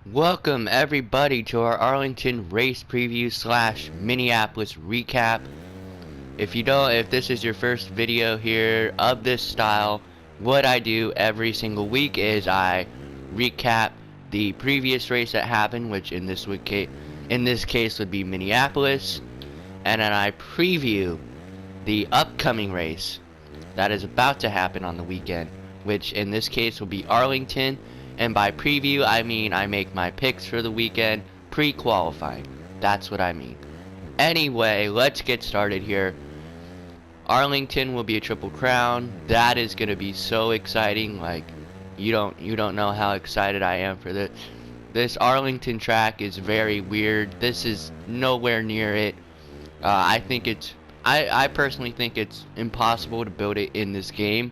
Welcome everybody to our Arlington race preview slash Minneapolis recap. If this is your first video here of this style, what I do every single week is I recap the previous race that happened, which in this case would be Minneapolis, and then I preview the upcoming race that is about to happen on the weekend, which in this case will be Arlington. And by preview, I mean I make my picks for the weekend pre-qualifying. That's what I mean. Anyway, let's get started here. Arlington will be a triple crown. That is gonna be so exciting. Like, you don't know how excited I am for this. This Arlington track is very weird. This is nowhere near it. I personally think it's impossible to build it in this game.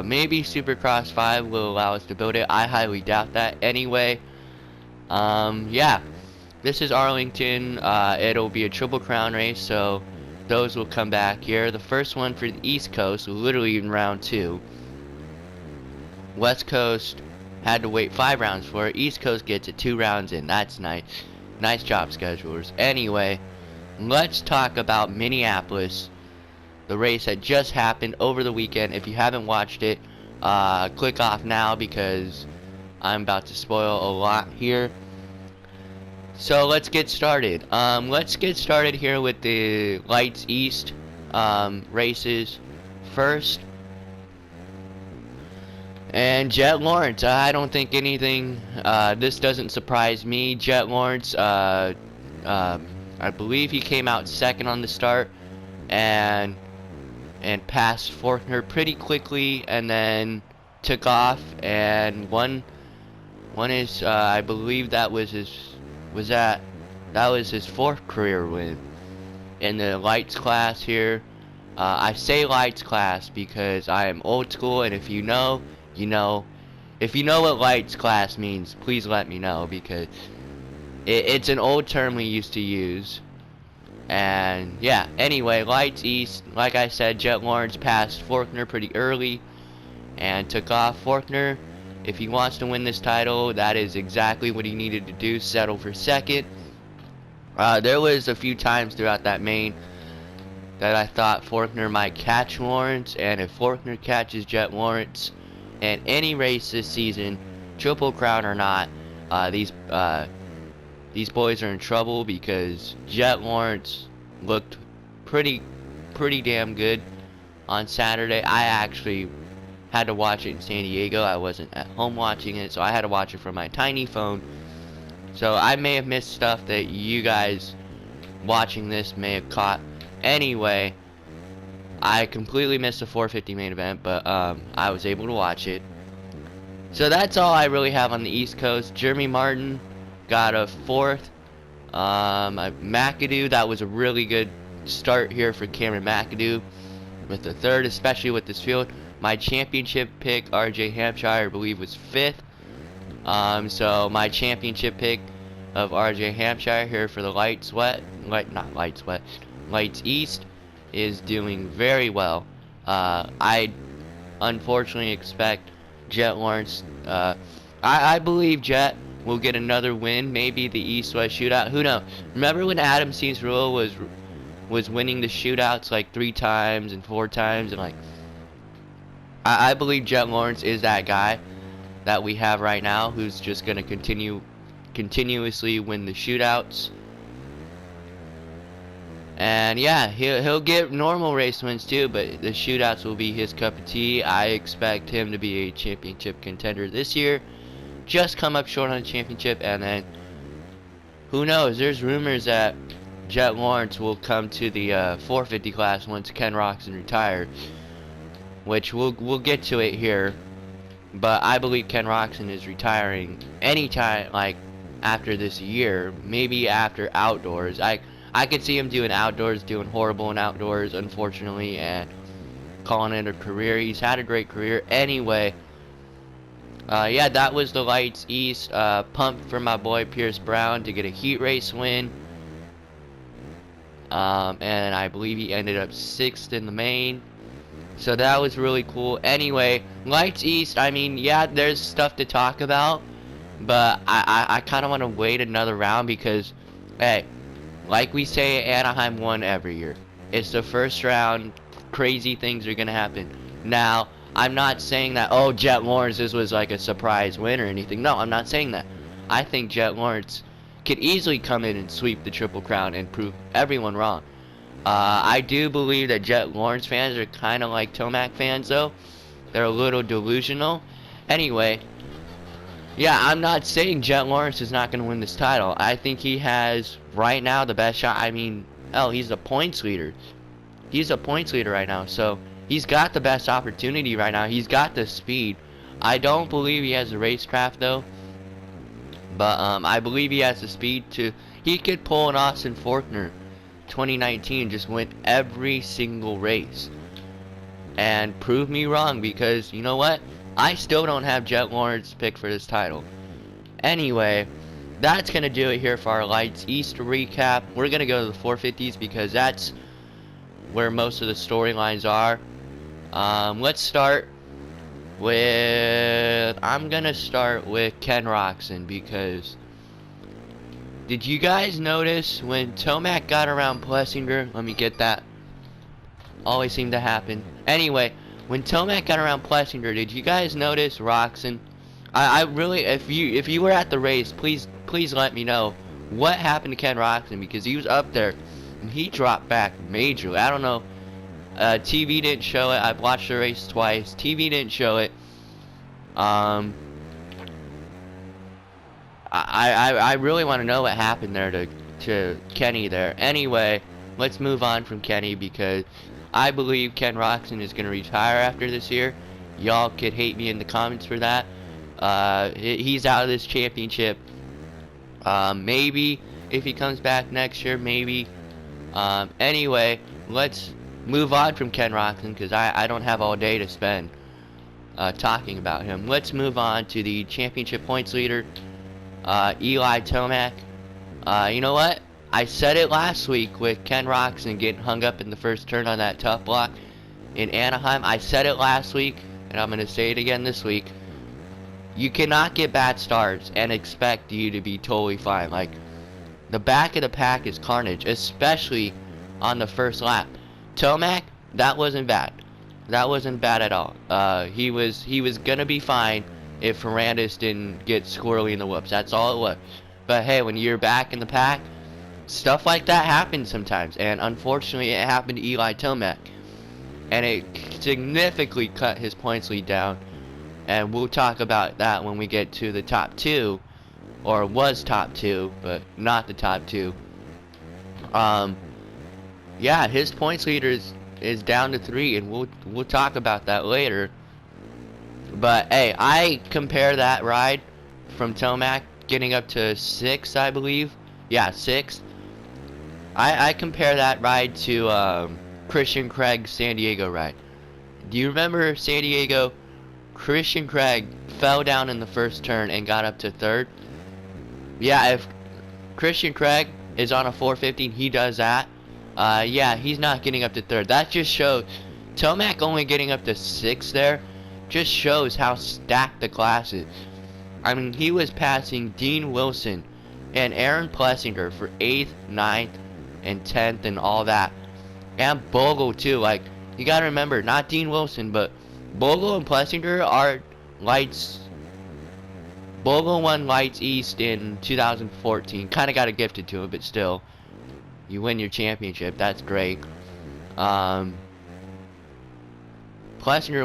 Maybe Supercross 5 will allow us to build it. I highly doubt that. Anyway, yeah, this is Arlington. It'll be a triple crown race, so those will come back here. The first one for the East Coast, literally in round 2. West Coast had to wait 5 rounds for it. East Coast gets it 2 rounds in. That's nice. Nice job, schedulers. Anyway, let's talk about Minneapolis. The race that just happened over the weekend. If you haven't watched it, click off now because I'm about to spoil a lot here. So let's get started. Let's get started here with the Lights East races first. And Jet Lawrence, I don't think anything, this doesn't surprise me. Jet Lawrence, I believe he came out second on the start and passed Forkner pretty quickly, and then took off and won his I believe that was his 4th career win in the lights class here. I say lights class because I am old school, and if you know, you know. If you know what lights class means, please let me know, because it's an old term we used to use. And yeah, anyway, Lights East, like I said, Jet Lawrence passed Forkner pretty early and took off. Forkner, if he wants to win this title, that is exactly what he needed to do, settle for second. There was a few times throughout that main that I thought Forkner might catch Lawrence, and if Forkner catches Jet Lawrence in any race this season, triple crown or not, these boys are in trouble, because Jet Lawrence looked pretty damn good on Saturday. I actually had to watch it in San Diego. I wasn't at home watching it, so I had to watch it from my tiny phone. So I may have missed stuff that you guys watching this may have caught. Anyway, I completely missed the 450 main event, but I was able to watch it. So that's all I really have on the East Coast. Jeremy Martin got a 4th. McAdoo, that was a really good start here for Cameron McAdoo with the 3rd, especially with this field. My championship pick, RJ Hampshire, I believe was 5th. So my championship pick of RJ Hampshire here for the Lights East is doing very well. I unfortunately expect Jet Lawrence, I believe Jet will get another win, maybe the East-West shootout. Who knows? Remember when Adam Ceesruel was winning the shootouts like 3 times and 4 times, and like I believe Jet Lawrence is that guy that we have right now, who's just gonna continuously win the shootouts. And yeah, he'll get normal race wins too, but the shootouts will be his cup of tea. I expect him to be a championship contender this year. Just come up short on the championship, and then who knows? There's rumors that Jet Lawrence will come to the 450 class once Ken Roczen retires, which we'll get to it here. But I believe Ken Roczen is retiring anytime, like after this year, maybe after outdoors. I could see him doing outdoors, doing horrible in outdoors, unfortunately, and calling it a career. He's had a great career anyway. Yeah, that was the Lights East. Pumped for my boy Pierce Brown to get a heat race win. And I believe he ended up 6th in the main. So that was really cool. Anyway, Lights East, I mean, yeah, there's stuff to talk about. But I kind of want to wait another round because, hey, like we say, Anaheim won every year. It's the first round. Crazy things are going to happen. Now, I'm not saying that, oh, Jet Lawrence, this was like a surprise win or anything. No, I'm not saying that. I think Jet Lawrence could easily come in and sweep the Triple Crown and prove everyone wrong. I do believe that Jet Lawrence fans are kind of like Tomac fans, though. They're a little delusional. Anyway, yeah, I'm not saying Jet Lawrence is not going to win this title. I think he has, right now, the best shot. I mean, hell, he's the points leader. He's a points leader right now, so he's got the best opportunity right now. He's got the speed. I don't believe he has the racecraft, though. But I believe he has the speed to... He could pull an Austin Faulkner 2019, just win every single race. And prove me wrong, because, you know what? I still don't have Jet Lawrence picked for this title. Anyway, that's going to do it here for our Lights East recap. We're going to go to the 450s because that's where most of the storylines are. Let's start with... I'm going to start with Ken Roczen because... Did you guys notice when Tomac got around Plessinger? Let me get that. Always seemed to happen. Anyway, when Tomac got around Plessinger, did you guys notice Roczen? I really, if you were at the race, please let me know what happened to Ken Roczen, because he was up there and he dropped back majorly. I don't know. TV didn't show it. I've watched the race twice. TV didn't show it. I really want to know what happened there to Kenny there. Anyway, let's move on from Kenny because I believe Ken Roczen is going to retire after this year. Y'all could hate me in the comments for that. He's out of this championship. Maybe if he comes back next year, maybe. Anyway, let's move on from Ken Roczen because I don't have all day to spend talking about him. Let's move on to the championship points leader, Eli Tomac. You know what? I said it last week with Ken Roczen getting hung up in the first turn on that tough block in Anaheim. I said it last week, and I'm going to say it again this week. You cannot get bad starts and expect you to be totally fine. Like, the back of the pack is carnage, especially on the first lap. Tomac, that wasn't bad. That wasn't bad at all. He was going to be fine if Ferrandis didn't get squirrely in the whoops. That's all it was. But hey, when you're back in the pack, stuff like that happens sometimes, and unfortunately it happened to Eli Tomac, and it significantly cut his points lead down, and we'll talk about that when we get to the top two, or was top two, but not the top two. Yeah, his points leader is down to 3, and we'll talk about that later. But hey, I compare that ride from Tomac getting up to 6, I believe. Yeah, 6. I compare that ride to Christian Craig's San Diego ride. Do you remember San Diego? Christian Craig fell down in the first turn and got up to 3rd. Yeah, if Christian Craig is on a 450 and he does that, yeah, he's not getting up to 3rd. That just shows Tomac only getting up to 6th there just shows how stacked the class is. I mean, he was passing Dean Wilson and Aaron Plessinger for 8th, 9th, and 10th and all that. And Bogle too. Like, you gotta remember, not Dean Wilson, but Bogle and Plessinger are lights. Bogle won Lights East in 2014. Kinda got it gifted to him, but still. You win your championship, that's great. Plessinger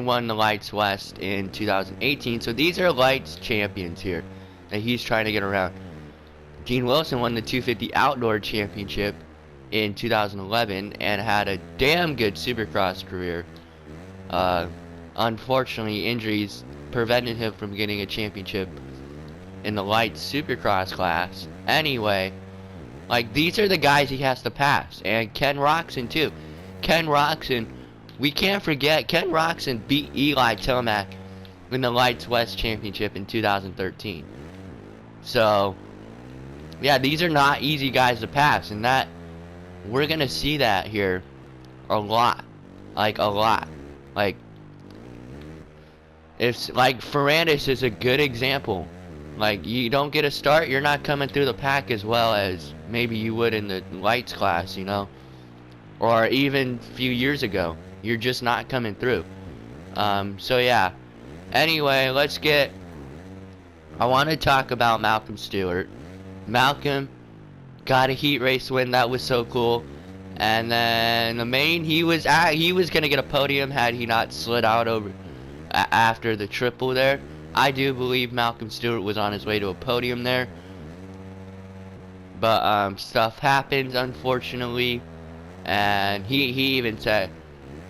won the Lights West in 2018, so these are Lights champions here that he's trying to get around. Dean Wilson won the 250 Outdoor Championship in 2011 and had a damn good Supercross career. Unfortunately, injuries prevented him from getting a championship in the Lights Supercross class. Anyway, like, these are the guys he has to pass, and Ken Roczen too. Ken Roczen, we can't forget, Ken Roczen beat Eli Tomac in the Lights West Championship in 2013. So, yeah, these are not easy guys to pass, and that, we're gonna see that here a lot. Like, a lot. Like, if, like, Ferrandis is a good example. Like, you don't get a start, you're not coming through the pack as well as maybe you would in the lights class, you know, or even a few years ago. You're just not coming through. So yeah. Anyway, I want to talk about Malcolm Stewart. Malcolm got a heat race win. That was so cool. And then the main, he was gonna get a podium had he not slid out over after the triple there. I do believe Malcolm Stewart was on his way to a podium there, but stuff happens, unfortunately. And he even said,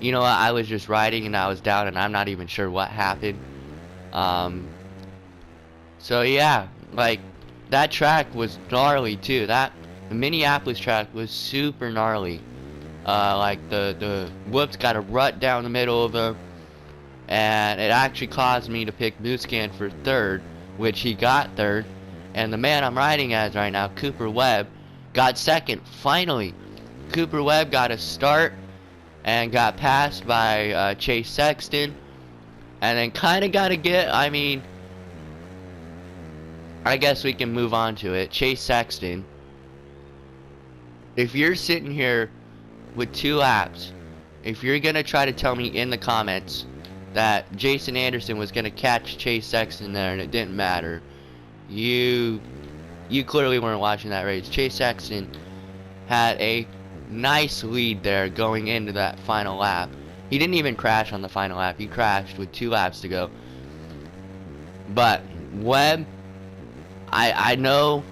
you know what, I was just riding and I was down and I'm not even sure what happened. So yeah, like, that track was gnarly too. The Minneapolis track was super gnarly. Like the whoops got a rut down the middle of them, and it actually caused me to pick Muscan for third, which he got third. And the man I'm riding as right now, Cooper Webb, got second. Finally, Cooper Webb got a start and got passed by Chase Sexton, and then kind of got to get, I mean, I guess we can move on to it. Chase Sexton, if you're sitting here with 2 laps, if you're going to try to tell me in the comments that Jason Anderson was going to catch Chase Sexton there and it didn't matter, you clearly weren't watching that race. Chase Sexton had a nice lead there going into that final lap. He didn't even crash on the final lap. He crashed with 2 laps to go. But Webb, I know,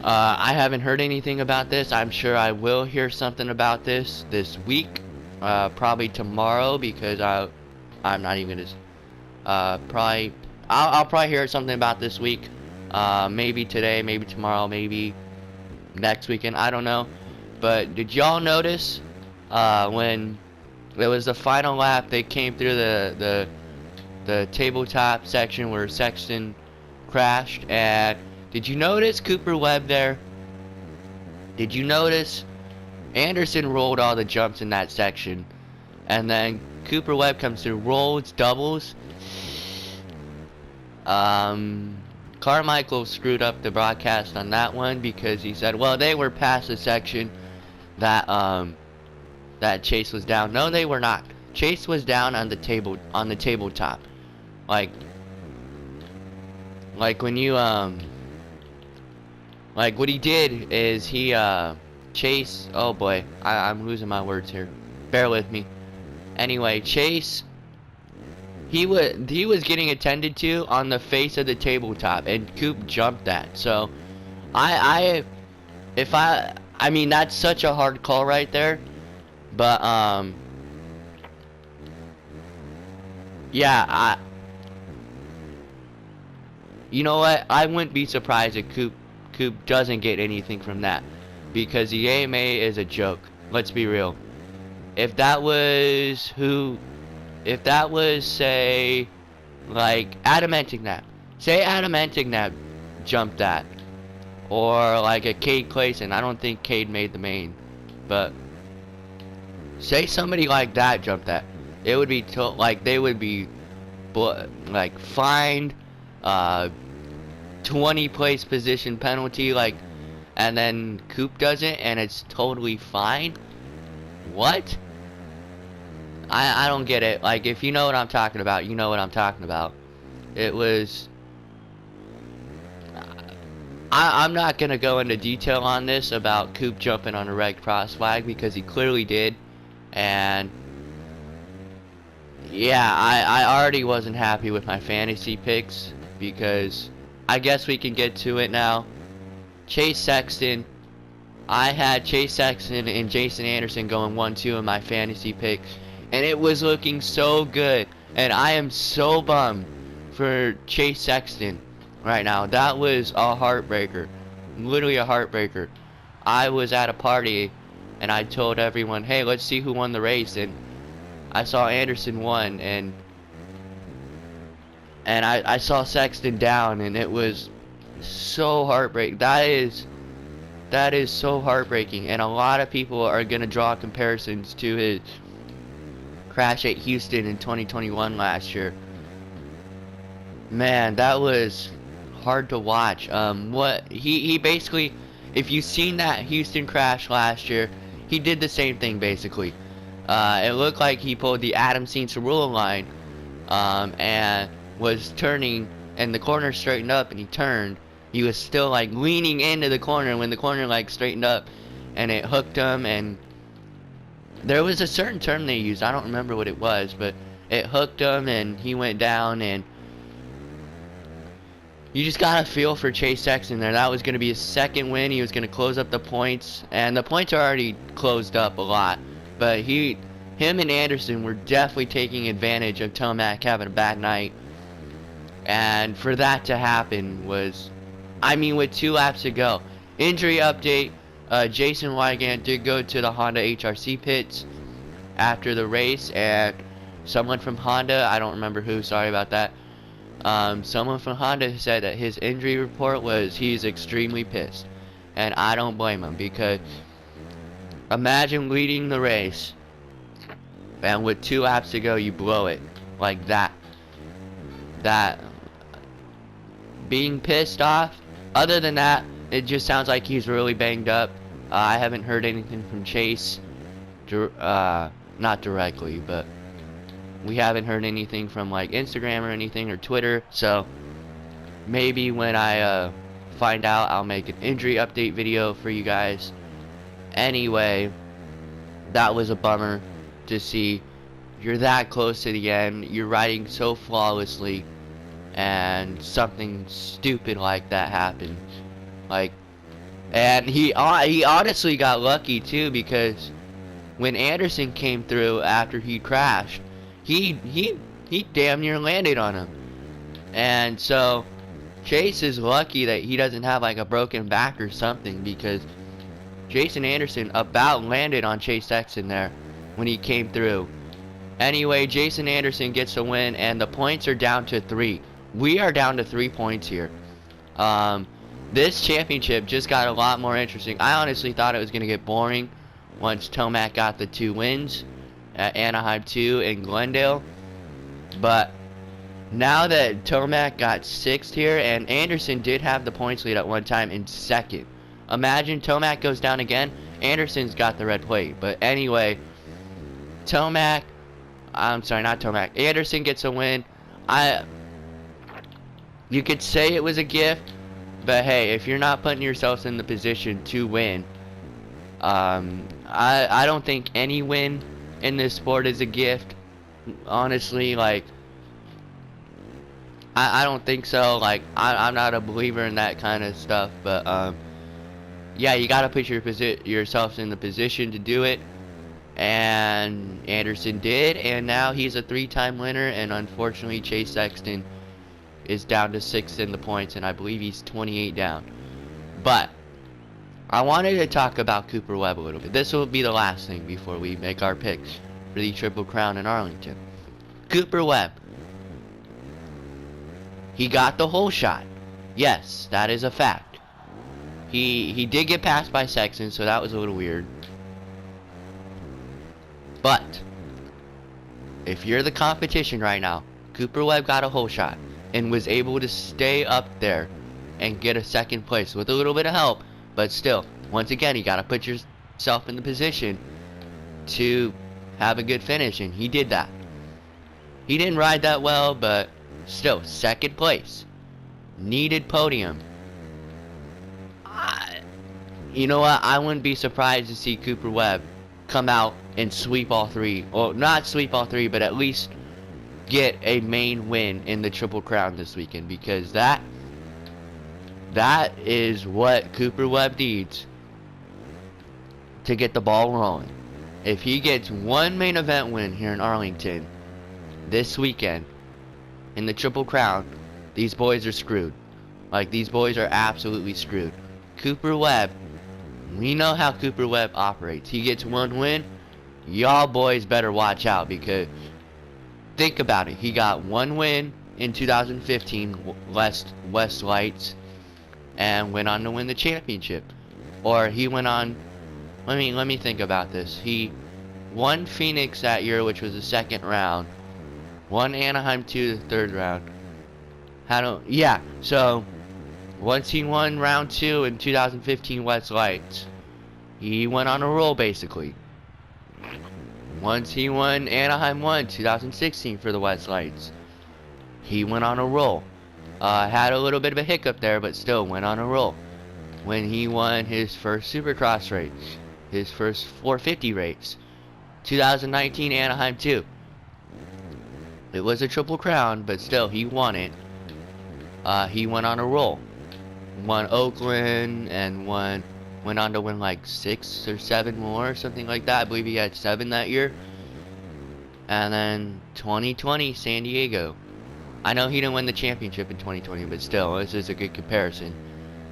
I haven't heard anything about this. I'm sure I will hear something about this week, probably tomorrow, because I'm not even gonna, I'll probably hear something about this week, maybe today, maybe tomorrow, maybe next weekend, I don't know. But did y'all notice, when it was the final lap, they came through the tabletop section where Sexton crashed, and did you notice Cooper Webb there? Did you notice Anderson rolled all the jumps in that section, and then Cooper Webb comes through, rolls, doubles. Carmichael screwed up the broadcast on that one because he said, well, they were past the section that that Chase was down. No, they were not. Chase was down on the tabletop. Like when you like what he did is he Chase, oh boy, I'm losing my words here. Bear with me. Anyway, Chase, he was getting attended to on the face of the tabletop, and Coop jumped that. So I mean, that's such a hard call right there. But yeah, you know what? I wouldn't be surprised if Coop doesn't get anything from that, because the AMA is a joke. Let's be real. If that was say like Adam Entignap, say Adam Entignap jumped that, or like a Cade Clayson. I don't think Cade made the main, but say somebody like that jumped that, it would be like they would be like fined 20 place position penalty, like, and then Coop does it and it's totally fine. What? I don't get it. Like, if you know what I'm talking about, you know what I'm talking about. It was, I'm not gonna go into detail on this about Coop jumping on a red cross flag, because he clearly did. And yeah, I already wasn't happy with my fantasy picks, because I guess we can get to it now. Chase Sexton, I had Chase Sexton and Jason Anderson going 1-2 in my fantasy picks, and it was looking so good, and I am so bummed for Chase Sexton right now. That was a heartbreaker, literally a heartbreaker. I was at a party and I told everyone, hey, let's see who won the race, and I saw Anderson won, and I saw Sexton down, and it was so heartbreaking. That is so heartbreaking, and a lot of people are gonna draw comparisons to his crash at Houston in 2021 last year. Man, that was hard to watch. What he basically, if you've seen that Houston crash last year, he did the same thing basically. It looked like he pulled the Adam Cerullo line, and was turning, and the corner straightened up, and he turned. He was still like leaning into the corner when the corner like straightened up, and it hooked him. And there was a certain term they used. I don't remember what it was, but it hooked him, and he went down. And you just gotta feel for Chase Sexton there. That was gonna be his second win. He was gonna close up the points, and the points are already closed up a lot. But him and Anderson were definitely taking advantage of Tomac having a bad night. And for that to happen was, I mean, with 2 laps to go. Injury update, Jason Wygant did go to the Honda HRC pits after the race, and someone from Honda, I don't remember who, sorry about that, someone from Honda said that his injury report was he's extremely pissed. And I don't blame him, because imagine leading the race, and with 2 laps to go, you blow it like that. Being pissed off. Other than that, it just sounds like he's really banged up. I haven't heard anything from Chase, not directly, but we haven't heard anything from like Instagram or anything, or Twitter. So maybe when I find out, I'll make an injury update video for you guys. Anyway, that was a bummer to see. You're that close to the end, you're riding so flawlessly, and something stupid like that happened. Like, and he honestly got lucky too, because when Anderson came through after he crashed, he damn near landed on him. And so Chase is lucky that he doesn't have like a broken back or something, because Jason Anderson about landed on Chase Sexton there when he came through. Anyway, Jason Anderson gets a win, and the points are down to 3. We are down to 3 points here. This championship just got a lot more interesting. I honestly thought it was going to get boring once Tomac got the 2 wins at Anaheim 2 and Glendale. But now that Tomac got 6th here, and Anderson did have the points lead at one time in 2nd. Imagine Tomac goes down again, Anderson's got the red plate. But anyway, Anderson gets a win. You could say it was a gift, but hey, if you're not putting yourselves in the position to win, I don't think any win in this sport is a gift. Honestly, like, I don't think so. Like, I'm not a believer in that kind of stuff, but yeah, you gotta put yourselves in the position to do it. And Anderson did, and now he's a 3-time winner. And unfortunately, Chase Sexton is down to 6th in the points, and I believe he's 28 down. But I wanted to talk about Cooper Webb a little bit. This will be the last thing before we make our picks for the Triple Crown in Arlington. Cooper Webb, he got the whole shot. Yes, that is a fact. He did get passed by Sexton, so that was a little weird. But if you're the competition right now, Cooper Webb got a whole shot and was able to stay up there and get a 2nd place with a little bit of help. But still, once again, you gotta put yourself in the position to have a good finish, and he did that. He didn't ride that well, but still, 2nd place, needed podium. You know what? I wouldn't be surprised to see Cooper Webb come out and sweep all 3, or not sweep all 3, but at least get a main win in the Triple Crown this weekend, because that is what Cooper Webb needs to get the ball rolling. If he gets one main event win here in Arlington this weekend in the Triple Crown, these boys are screwed. Like, these boys are absolutely screwed. Cooper Webb, we know how Cooper Webb operates. He gets one win, y'all boys better watch out, because think about it. He got one win in 2015, West Lights, and went on to win the championship. Or he went on, let me think about this. He won Phoenix that year, which was the 2nd round. Won Anaheim 2 the 3rd round. Yeah, so once he won round 2 in 2015 West Lights, he went on a roll basically. Once he won Anaheim 1 2016 for the West Lights, he went on a roll. Had a little bit of a hiccup there, but still went on a roll. When he won his first Supercross race, his first 450 race, 2019 Anaheim 2. It was a Triple Crown, but still he won it. He went on a roll. Won Oakland and went on to win like 6 or 7 more, something like that. I believe he had 7 that year. And then 2020 San Diego. I know he didn't win the championship in 2020, but still, this is a good comparison.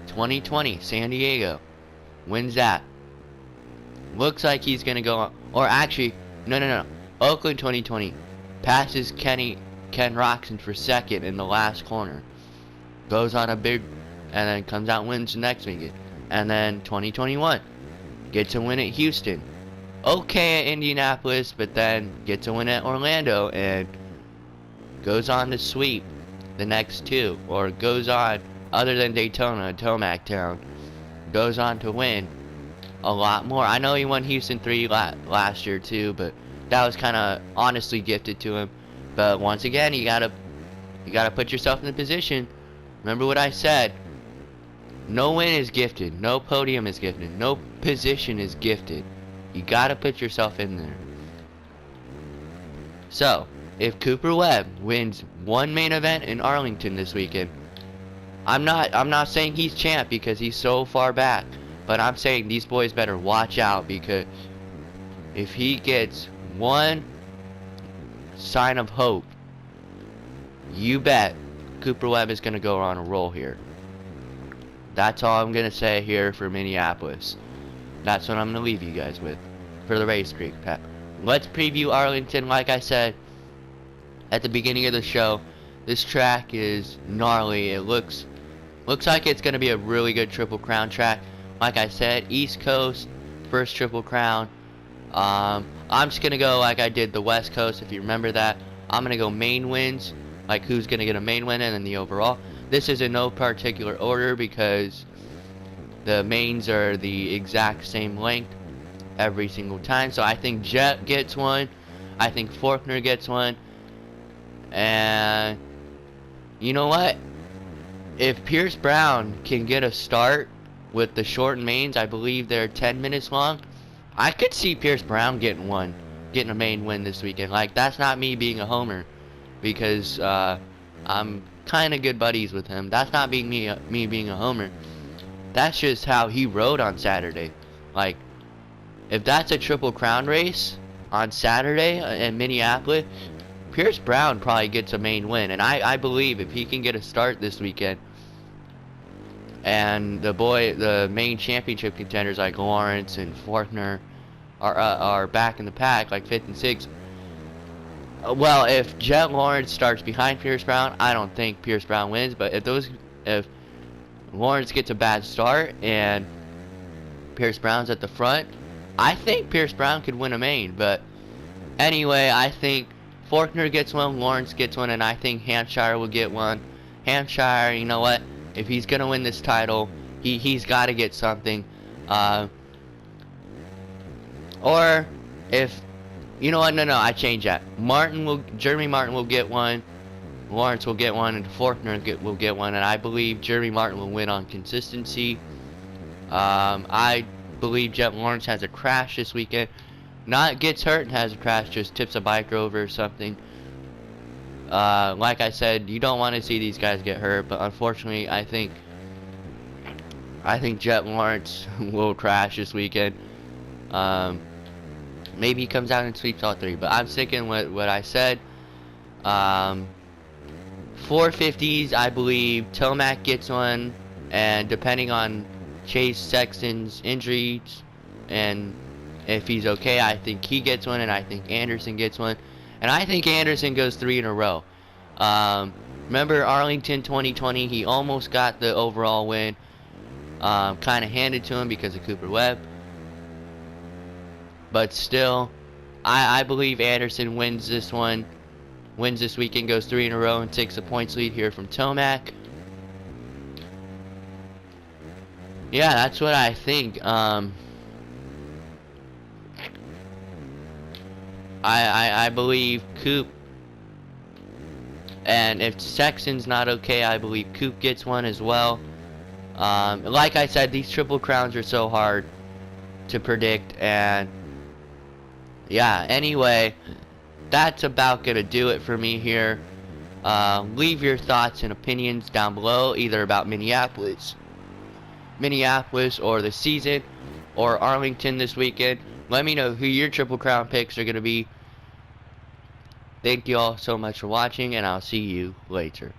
2020 San Diego wins that. Looks like he's gonna go on, or actually, no. Oakland 2020 passes Ken Roczen for second in the last corner. Goes on a big, and then comes out and wins the next weekend. And then 2021 gets a win at Houston. Okay at Indianapolis, but then gets a win at Orlando and goes on to sweep the next 2, or goes on, other than Daytona, Tomac Town, goes on to win a lot more. I know he won Houston 3 last year too, but that was kind of honestly gifted to him. But once again, you gotta put yourself in the position. Remember what I said. No win is gifted. No podium is gifted. No position is gifted. You gotta put yourself in there. So, if Cooper Webb wins one main event in Arlington this weekend, I'm not saying he's champ because he's so far back, but I'm saying these boys better watch out, because if he gets one sign of hope, you bet Cooper Webb is gonna go on a roll here. That's all I'm gonna say here for Minneapolis. That's what I'm gonna leave you guys with for the race recap. Let's preview Arlington. Like I said at the beginning of the show, this track is gnarly. It looks like it's gonna be a really good Triple Crown track. Like I said, East Coast, first Triple Crown. I'm just gonna go like I did the West Coast, if you remember that. I'm gonna go main wins, like who's gonna get a main win, and then the overall. This is in no particular order because the mains are the exact same length every single time. So I think Jet gets one, I think Faulkner gets one, and you know what? If Pierce Brown can get a start with the shortened mains, I believe they're 10 minutes long, I could see Pierce Brown getting a main win this weekend. Like, that's not me being a homer, because I'm kind of good buddies with him. That's not being me being a homer. That's just how he rode on Saturday. Like, if that's a Triple Crown race on Saturday in Minneapolis, Pierce Brown probably gets a main win. And I believe if he can get a start this weekend, and the main championship contenders like Lawrence and Faulkner are back in the pack, like 5th and 6th. Well, if Jet Lawrence starts behind Pierce Brown, I don't think Pierce Brown wins. But if Lawrence gets a bad start and Pierce Brown's at the front, I think Pierce Brown could win a main. But anyway, I think Faulkner gets one, Lawrence gets one, and I think Hampshire will get one. Hampshire, you know what? If he's gonna win this title, he's got to get something. Or if, you know what? No, I change that. Jeremy Martin will get one, Lawrence will get one, and Faulkner will get one. And I believe Jeremy Martin will win on consistency. I believe Jet Lawrence has a crash this weekend. Not gets hurt and has a crash, just tips a bike over or something. Like I said, you don't want to see these guys get hurt, but unfortunately, I think Jet Lawrence will crash this weekend. Maybe he comes out and sweeps all 3, but I'm sticking with what I said. 450s, I believe Tomac gets one, and depending on Chase Sexton's injuries and if he's okay, I think he gets one, and I think Anderson gets one. And I think Anderson goes 3 in a row. Remember Arlington 2020? He almost got the overall win. Kind of handed to him because of Cooper Webb. But still, I believe Anderson wins this one. wins this weekend, goes 3 in a row, and takes a points lead here from Tomac. Yeah, that's what I think. I believe Coop, and if Sexton's not okay, I believe Coop gets one as well. Like I said, these Triple Crowns are so hard to predict, and yeah, anyway, that's about gonna do it for me here. Leave your thoughts and opinions down below, either about Minneapolis or the season, or Arlington this weekend. Let me know who your Triple Crown picks are gonna be. Thank you all so much for watching, and I'll see you later.